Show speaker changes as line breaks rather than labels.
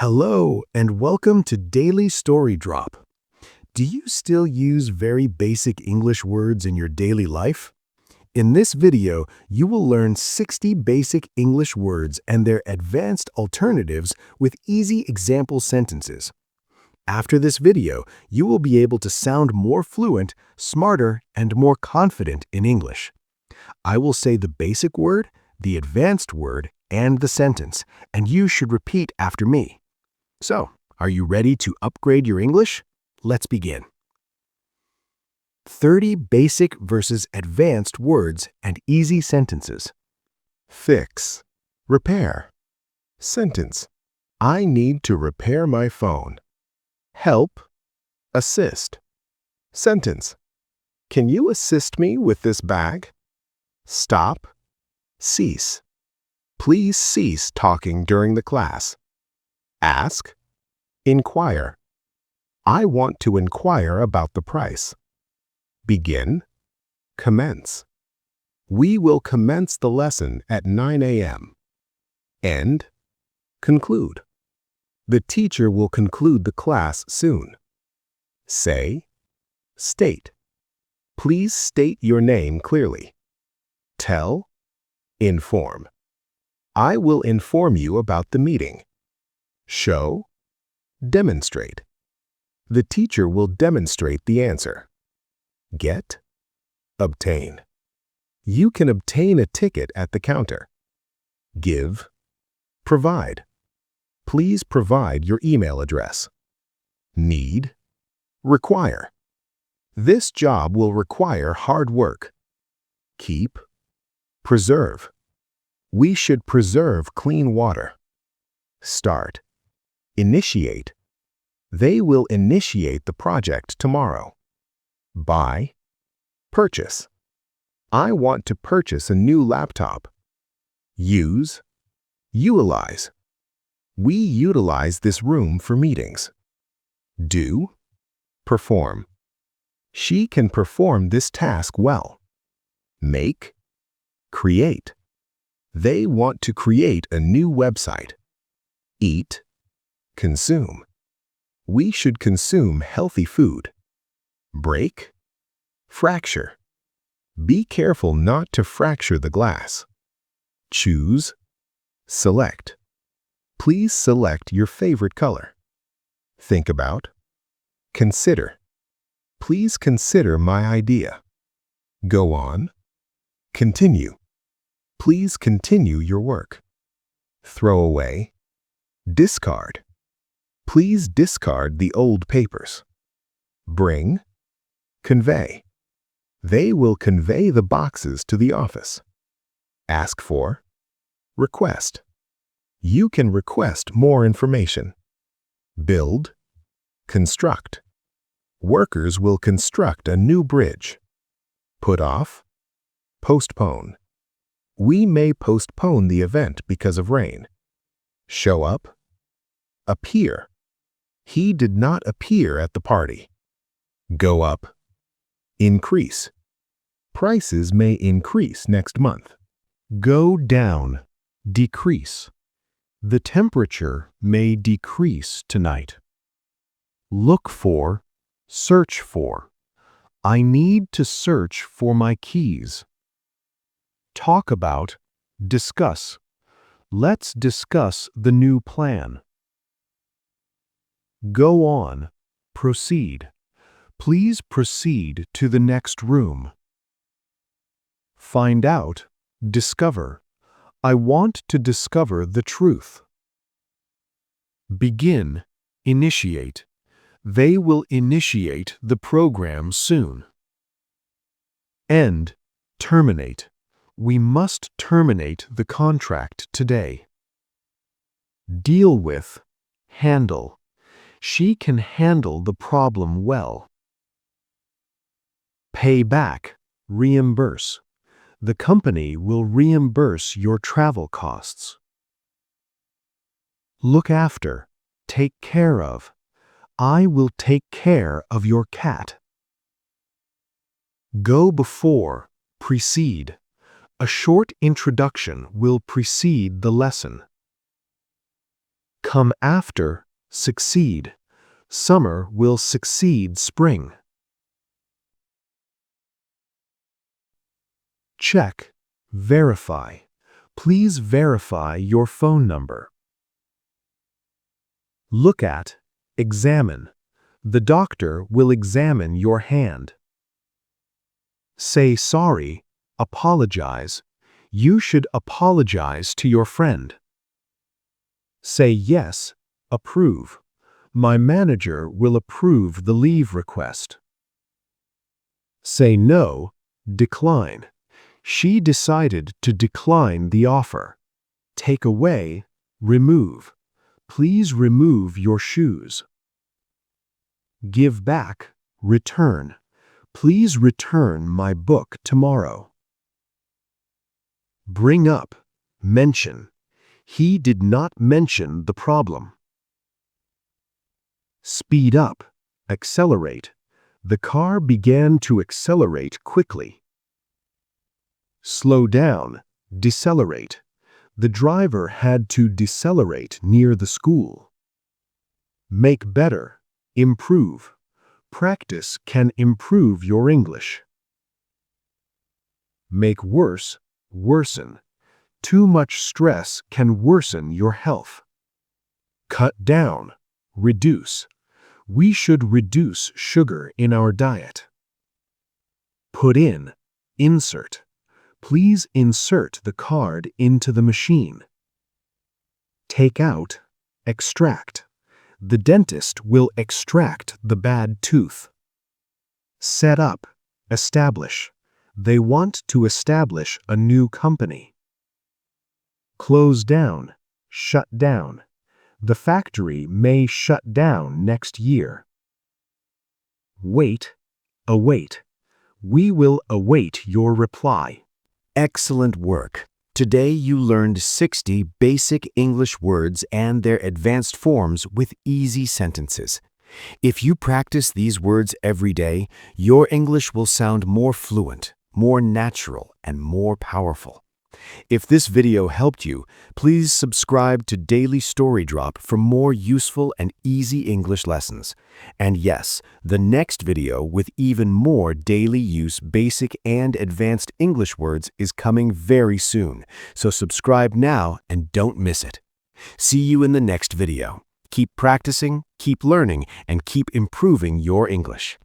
Hello and welcome to Daily Story Drop. Do you still use very basic English words in your daily life? In this video, you will learn 60 basic English words and their advanced alternatives with easy example sentences. After this video, you will be able to sound more fluent, smarter, and more confident in English. I will say the basic word, the advanced word, and the sentence, and you should repeat after me. So, are you ready to upgrade your English? Let's begin. 30 basic versus advanced words and easy sentences.
Fix. Repair. Sentence. I need to repair my phone. Help. Assist. Sentence. Can you assist me with this bag? Stop. Cease. Please cease talking during the class. Ask. Inquire. I want to inquire about the price. Begin. Commence. We will commence the lesson at 9 a.m. End. Conclude. The teacher will conclude the class soon. Say. State. Please state your name clearly. Tell. Inform. I will inform you about the meeting. Show. Demonstrate. The teacher will demonstrate the answer. Get. Obtain. You can obtain a ticket at the counter. Give. Provide. Please provide your email address. Need. Require. This job will require hard work. Keep. Preserve. We should preserve clean water. Start. Initiate. They will initiate the project tomorrow. Buy. Purchase. I want to purchase a new laptop. Use. Utilize. We utilize this room for meetings. Do. Perform. She can perform this task well. Make. Create. They want to create a new website. Eat. Consume. We should consume healthy food. Break. Fracture. Be careful not to fracture the glass. Choose. Select. Please select your favorite color. Think about. Consider. Please consider my idea. Go on. Continue. Please continue your work. Throw away. Discard. Please discard the old papers. Bring. Convey. They will convey the boxes to the office. Ask for. Request. You can request more information. Build. Construct. Workers will construct a new bridge. Put off. Postpone. We may postpone the event because of rain. Show up. Appear. He did not appear at the party. Go up. Increase. Prices may increase next month.
Go down. Decrease. The temperature may decrease tonight. Look for. Search for. I need to search for my keys. Talk about. Discuss. Let's discuss the new plan. Go on. Proceed. Please proceed to the next room. Find out. Discover. I want to discover the truth. Begin. Initiate. They will initiate the program soon. End. Terminate. We must terminate the contract today. Deal with. Handle. She can handle the problem well. Pay back. Reimburse. The company will reimburse your travel costs. Look after. Take care of. I will take care of your cat. Go before. Precede. A short introduction will precede the lesson. Come after, succeed. Summer will succeed spring. Check, verify. Please verify your phone number. Look at, examine. The doctor will examine your hand. Say sorry, apologize. You should apologize to your friend. Say yes, approve. My manager will approve the leave request. Say no, decline. She decided to decline the offer. Take away, remove. Please remove your shoes. Give back, return. Please return my book tomorrow. Bring up, mention. He did not mention the problem. Speed up, accelerate. The car began to accelerate quickly. Slow down, decelerate. The driver had to decelerate near the school. Make better, improve. Practice can improve your English. Make worse, worsen. Too much stress can worsen your health. Cut down, reduce. We should reduce sugar in our diet. Put in, insert. Please insert the card into the machine. Take out, extract. The dentist will extract the bad tooth. Set up, establish. They want to establish a new company. Close down, shut down. The factory may shut down next year. Wait, await. We will await your reply.
Excellent work. Today you learned 60 basic English words and their advanced forms with easy sentences. If you practice these words every day, your English will sound more fluent, more natural, and more powerful. If this video helped you, please subscribe to Daily Story Drop for more useful and easy English lessons. And yes, the next video with even more daily use basic and advanced English words is coming very soon, so subscribe now and don't miss it. See you in the next video. Keep practicing, keep learning, and keep improving your English.